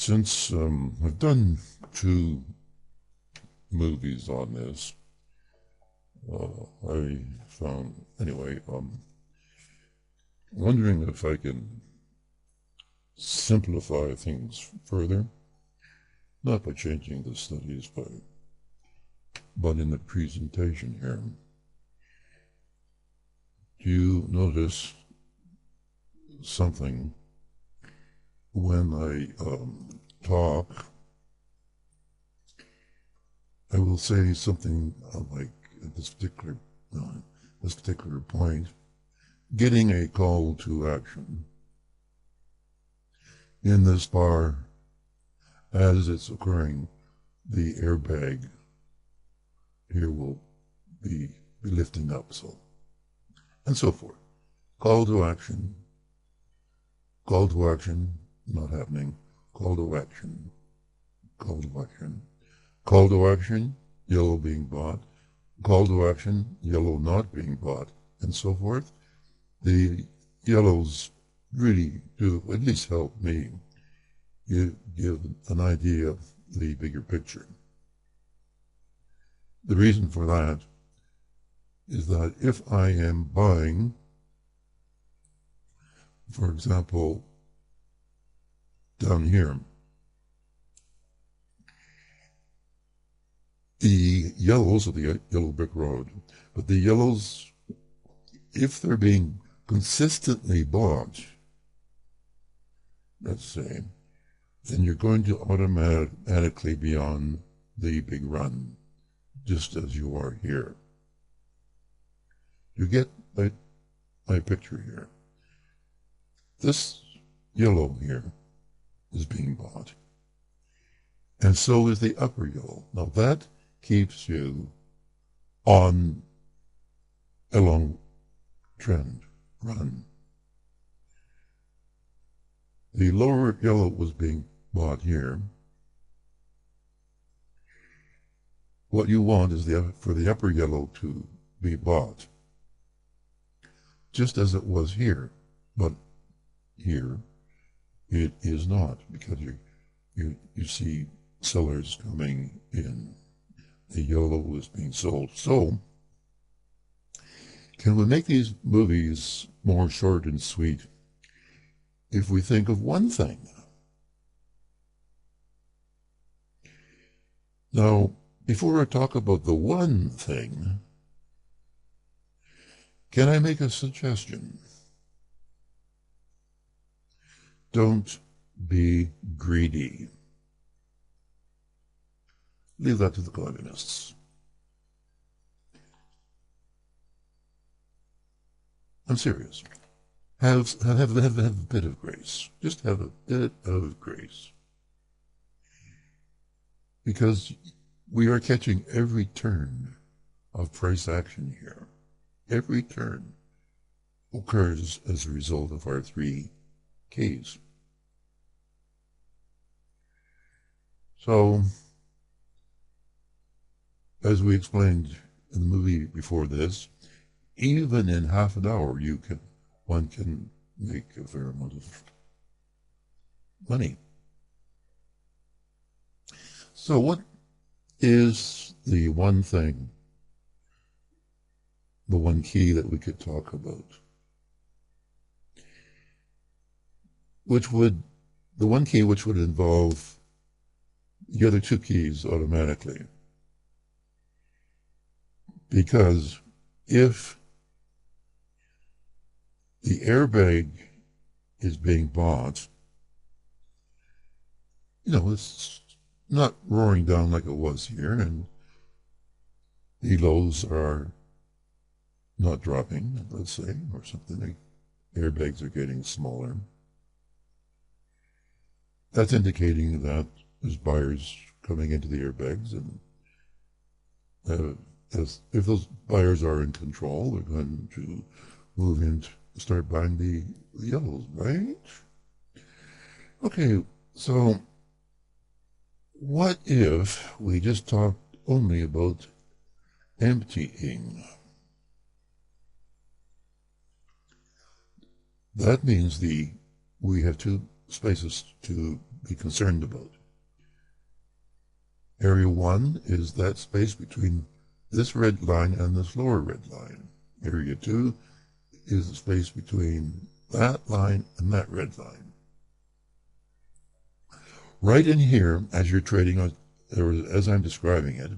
Since I've done two movies on this, I found, anyway, wondering if I can simplify things further, not by changing the studies, but in the presentation here. Do you notice something when I talk? I will say something like at this particular point, getting a call to action in this bar as it's occurring. The airbag here will be lifting up, so and so forth. Call to action, not happening. Call to action, call to action. Call to action, yellow being bought. Call to action, yellow not being bought, and so forth. The yellows really do at least help me give an idea of the bigger picture. The reason for that is that if I am buying, for example, down here, the yellows of the yellow brick road, but the yellows, if they're being consistently bought, let's say, then you're going to automatically be on the big run, just as you are here. You get my picture here. This yellow here is being bought, and so is the upper yellow. Now that keeps you on a long trend run. The lower yellow was being bought here. What you want is for the upper yellow to be bought, just as it was here, but here it is not, because you see sellers coming in. The yellow is being sold. So, can we make these movies more short and sweet if we think of one thing? Now, before I talk about the one thing, can I make a suggestion? Don't be greedy. Leave that to the communists. I'm serious. Have a bit of grace. Just have a bit of grace. Because we are catching every turn of price action here. Every turn occurs as a result of our 3 Ks. So, as we explained in the movie before this, even in half an hour one can make a fair amount of money. So what is the one thing, the one key that we could talk about? The one key which would involve the other 2 keys automatically. Because if the airbag is being bought, it's not roaring down like it was here, and the lows are not dropping, let's say, or something. The airbags are getting smaller. That's indicating that there's buyers coming into the airbags, and if those buyers are in control, they're going to move in to start buying the yellows, right? Okay, so what if we just talked only about emptying? That means we have 2 spaces to be concerned about. Area 1 is that space between this red line and this lower red line. Area 2 is the space between that line and that red line. Right in here, as you're trading, or as I'm describing it,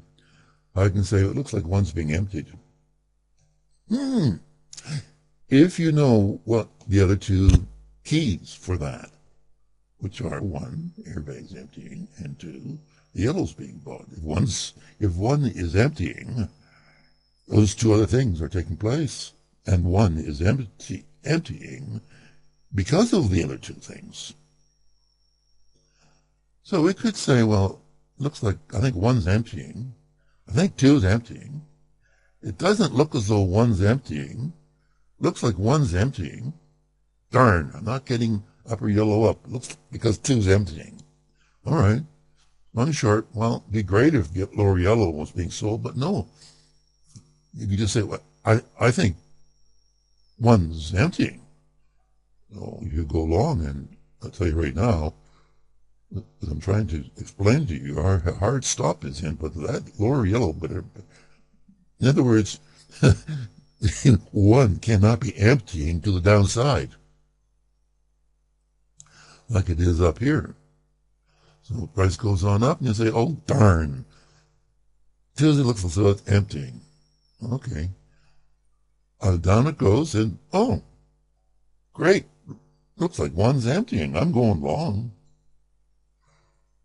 I can say it looks like one's being emptied. If you know what the other two keys for that, which are 1, airbag's emptying, and 2, the yellow's being bought. If one is emptying, those two other things are taking place, and one is emptying because of the other two things. So we could say, well, looks like, I think one's emptying. I think two's emptying. It doesn't look as though one's emptying. Looks like one's emptying. Darn, I'm not getting upper yellow up. Looks because two's emptying. All right. One short, well, it'd be great if lower yellow was being sold, but no. You could just say, well, I think one's emptying. So you go along, and I'll tell you right now, as I'm trying to explain to you, our hard stop is in, but that lower yellow, in other words, one cannot be emptying to the downside like it is up here. So the price goes on up, and you say, oh, darn. Tuesday looks as though it's emptying. Okay. Down it goes, and, oh, great. Looks like one's emptying. I'm going long.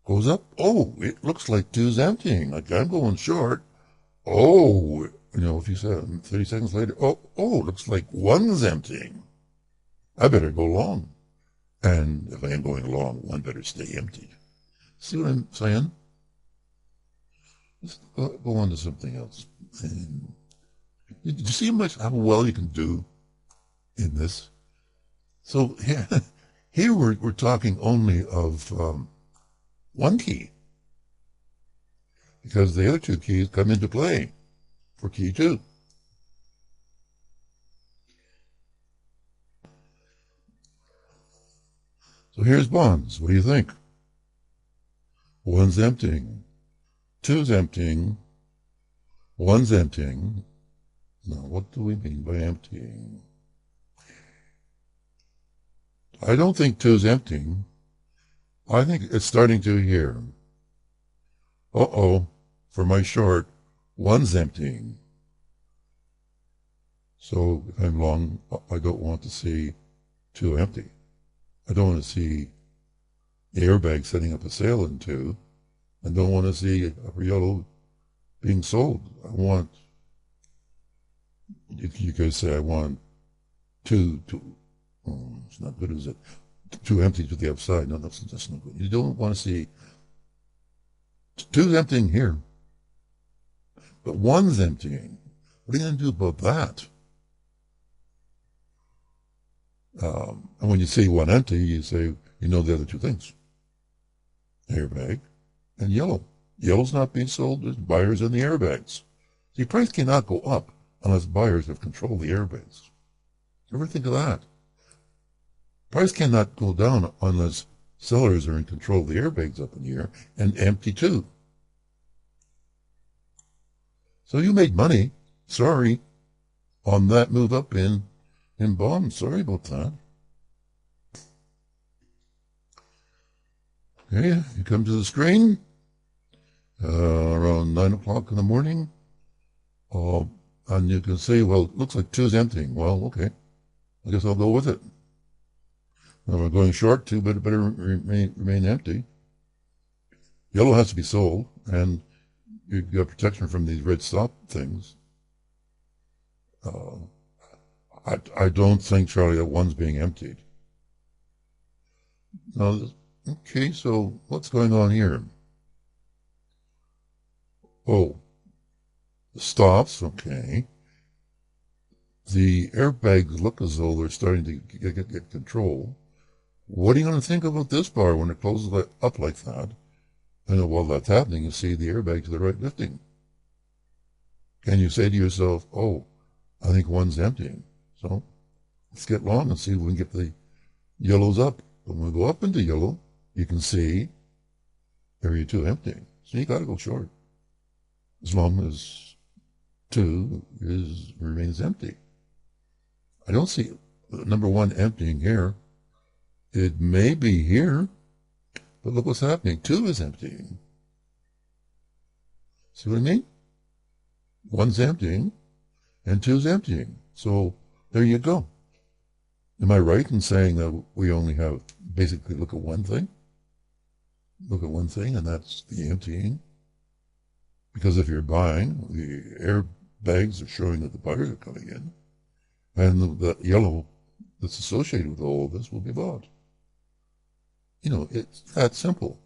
Goes up. Oh, it looks like two's emptying. Like I'm going short. Oh, if you said 30 seconds later, oh, looks like one's emptying. I better go long. And if I am going long, one better stay emptied. See what I'm saying? Let's go on to something else. And did you see how well you can do in this? So here we're talking only of one key, because the other two keys come into play for key 2. So here's bonds. What do you think? One's emptying. Two's emptying. One's emptying. Now, what do we mean by emptying? I don't think two's emptying. I think it's starting to here. Uh-oh, for my short, one's emptying. So if I'm long, I don't want to see two empty. I don't want to see the airbag setting up a sale in 2. I don't want to see upper yellow being sold. I want, you could say I want two, it's not good, is it? 2 empty to the upside. No, that's not good. You don't want to see 2's emptying here, but 1's emptying. What are you going to do about that? And when you see 1 empty, you say, the other 2 things. Airbag and yellow. Yellow's not being sold. There's buyers in the airbags. See, price cannot go up unless buyers have controlled the airbags. Ever think of that? Price cannot go down unless sellers are in control of the airbags up in the air and empty too. So you made money, sorry, on that move up in bonds. Sorry about that. Okay, you come to the screen around 9 o'clock in the morning, and you can say, well, it looks like 2's emptying. Well, okay, I guess I'll go with it. Now we're going short, 2 better remain empty. Yellow has to be sold, and you've got protection from these red stop things. I don't think, Charlie, that 1's being emptied. Now, okay, so what's going on here? Oh, the stops, okay. The airbags look as though they're starting to get control. What are you going to think about this bar when it closes up like that? And while that's happening, you see the airbag to the right lifting. Can you say to yourself, oh, I think 1's emptying. So let's get long and see if we can get the yellows up. When we go up into yellow, you can see area 2 emptying. So you got to go short as long as 2 remains empty. I don't see number 1 emptying here. It may be here, but look what's happening. 2 is emptying. See what I mean? 1's emptying, and 2's emptying. So there you go. Am I right in saying that we only have basically look at one thing? Look at one thing, and that's the emptying. Because if you're buying, the airbags are showing that the buyers are coming in, and the yellow that's associated with all of this will be bought. You know, it's that simple.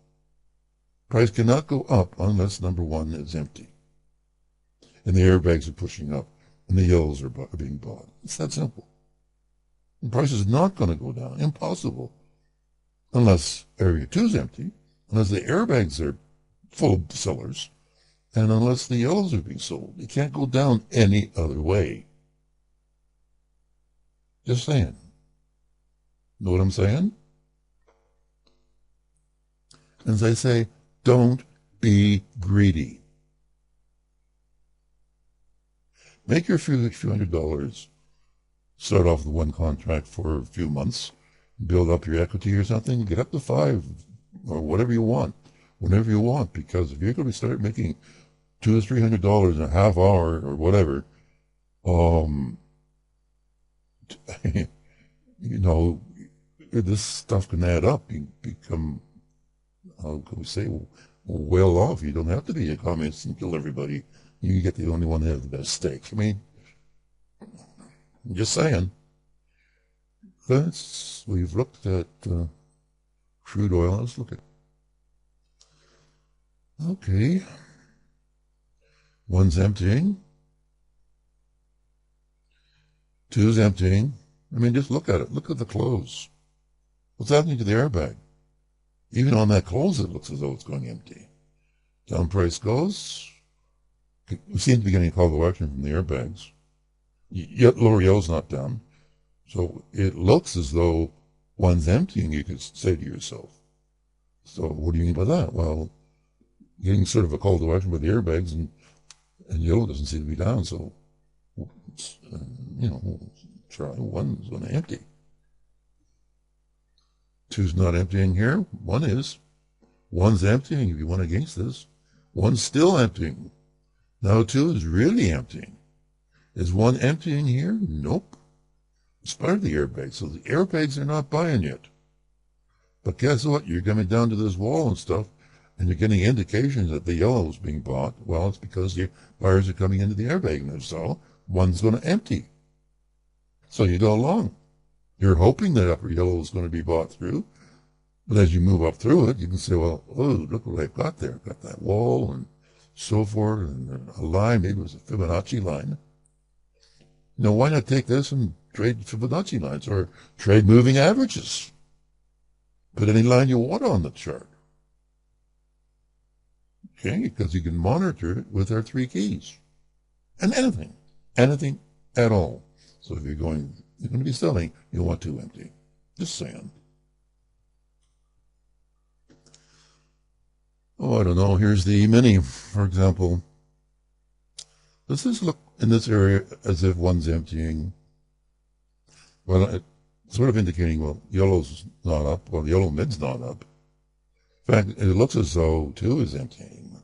Price cannot go up unless number 1 is empty. And the airbags are pushing up, and the yellows are being bought. It's that simple. The price is not going to go down. Impossible. Unless area 2 is empty, unless the airbags are full of sellers, and unless the yellows are being sold. It can't go down any other way. Just saying. Know what I'm saying? As I say, don't be greedy. Make your few $100. Start off with one contract for a few months, build up your equity or something, get up to 5 or whatever you want, whenever you want, because if you're going to start making $200 or $300 in a half hour or whatever, you know, this stuff can add up. You become, how can we say, well off. You don't have to be a communist and kill everybody. You get the only one that has the best steak. I mean, I'm just saying. We've looked at crude oil. Let's look at. Okay. 1's emptying. 2's emptying. I mean, just look at it. Look at the close. What's happening to the airbag? Even on that close, it looks as though it's going empty. Down price goes. We seem to be getting a call to action from the airbags. Yet lower yellow's not down. So it looks as though 1's emptying, you could say to yourself. So what do you mean by that? Well, getting sort of a call to action with the airbags, and yellow doesn't seem to be down. So, you know, try 1's going to empty. 2's not emptying here. 1 is. 1's emptying if you want against this. 1's still emptying. Now 2 is really emptying. Is 1 emptying here? Nope. It's part of the airbags. So the airbags are not buying yet. But guess what? You're coming down to this wall and stuff, and you're getting indications that the yellow is being bought. Well, it's because the buyers are coming into the airbag, and if so, 1's going to empty. So you go along. You're hoping that upper yellow is going to be bought through. But as you move up through it, you can say, well, oh, look what I've got there. I've got that wall and so forth, and a line, maybe it was a Fibonacci line. You know, why not take this and trade Fibonacci lines or trade moving averages? Put any line you want on the chart. Okay, because you can monitor it with our 3 keys. And anything at all. So if you're going to be selling, you want 2 empty. Just saying. Oh, I don't know. Here's the mini, for example. Does this look in this area as if 1's emptying? Well, it's sort of indicating, well, yellow's not up. Well, yellow mid's not up. In fact, it looks as though 2 is emptying.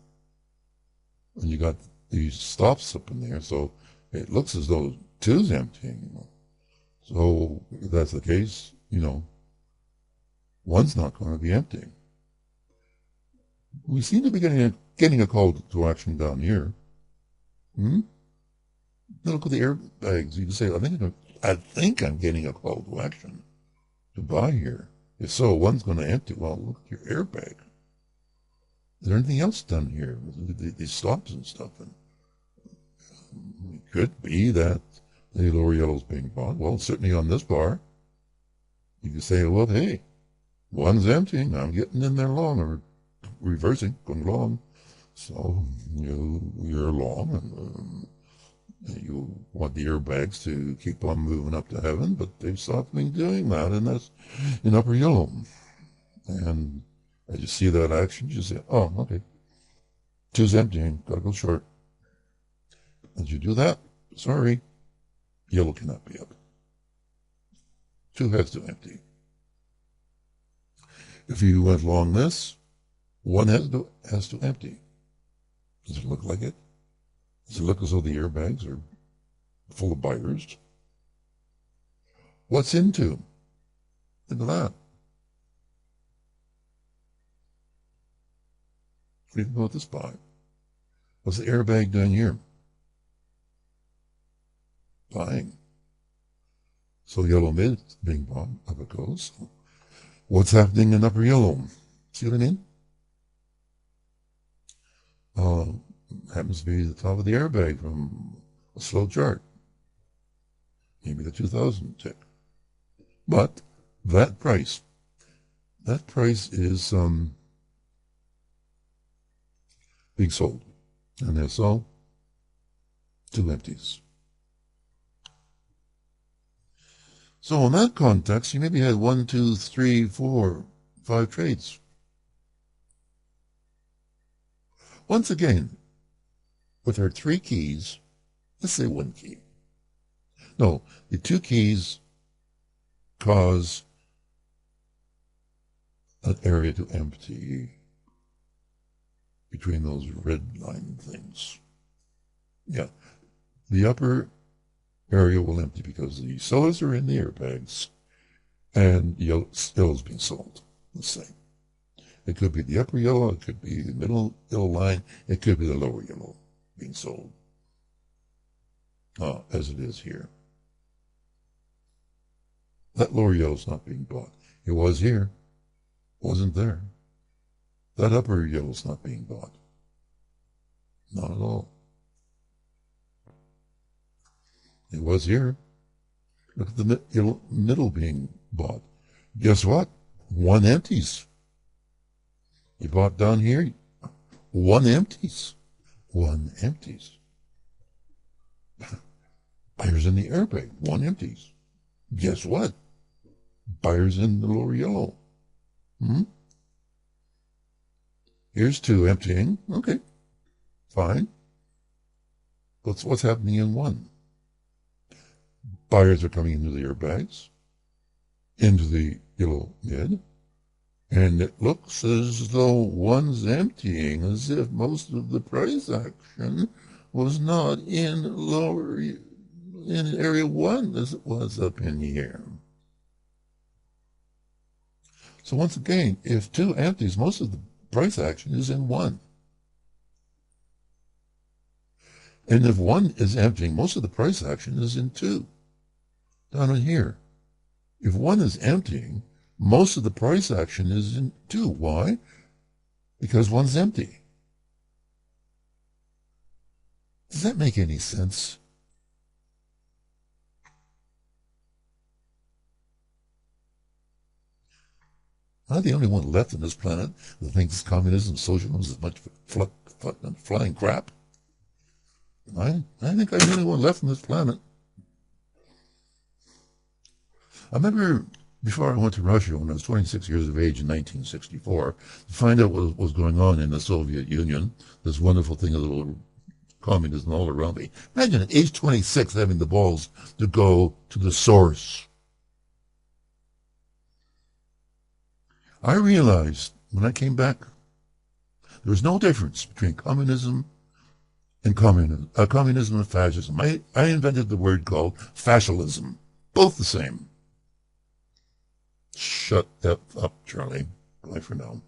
And you got these stops up in there, so it looks as though 2's emptying. So if that's the case, you know, 1's not going to be emptying. We seem to be getting a call to action down here. Now look at the airbags. You can say, I think I'm getting a call to action to buy here. If so, 1's going to empty. Well, look at your airbag. Is there anything else done here? These stops and stuff. And it could be that the lower yellow's being bought. Well, certainly on this bar, you can say, well, hey, 1's emptying. I'm getting in there long, or reversing, going long. So you're long, and you want the airbags to keep on moving up to heaven, but they've stopped doing that, and that's in upper yellow. And As you see that action, you say, oh, okay, two's emptying, gotta go short. As you do that, sorry, yellow cannot be up. Two has to empty. If you went long this, one has to empty. Does it look like it? Does it look as though the airbags are full of buyers? What's into? Look at that. What do you think about this buy? What's the airbag doing here? Buying. So yellow mid being bought, up it goes. What's happening in upper yellow? See what I mean? Happens to be the top of the airbag from a slow chart. Maybe the 2000 tick. But that price is being sold. And that's all. Two empties. So in that context, you maybe had 1, 2, 3, 4, 5 trades. Once again, with our 3 keys, let's say 1 key. No, the 2 keys cause an area to empty between those red line things. Yeah, the upper area will empty because the sellers are in the airbags and yellow's being sold. Let's say it could be the upper yellow, it could be the middle yellow line, it could be the lower yellow being sold, as it is here. That lower yellow is not being bought. It was here, wasn't there. That upper yellow is not being bought. Not at all. It was here. Look at the middle being bought. Guess what? 1 empties. You bought down here, 1 empties. 1 empties. Buyers in the airbag, 1 empties. Guess what? Buyers in the lower yellow. Here's 2 emptying. Okay, fine. What's happening in 1? Buyers are coming into the airbags, into the yellow mid, and it looks as though 1's emptying, as if most of the price action was not in area 1 as it was up in here. So once again, if 2 empties, most of the price action is in 1. And if 1 is emptying, most of the price action is in 2. Down in here. If 1 is emptying, most of the price action is in 2. Why? Because 1's empty. Does that make any sense? Am I the only one left on this planet that thinks communism, socialism is as much flying crap? I think I'm the only one left on this planet. I remember before I went to Russia when I was 26 years of age in 1964 to find out what was going on in the Soviet Union, this wonderful thing of little communism all around me. Imagine at age 26 having the balls to go to the source. I realized when I came back there was no difference between communism and communism and fascism. I invented the word called fascism. Both the same. Shut that up, Charlie. Bye for now.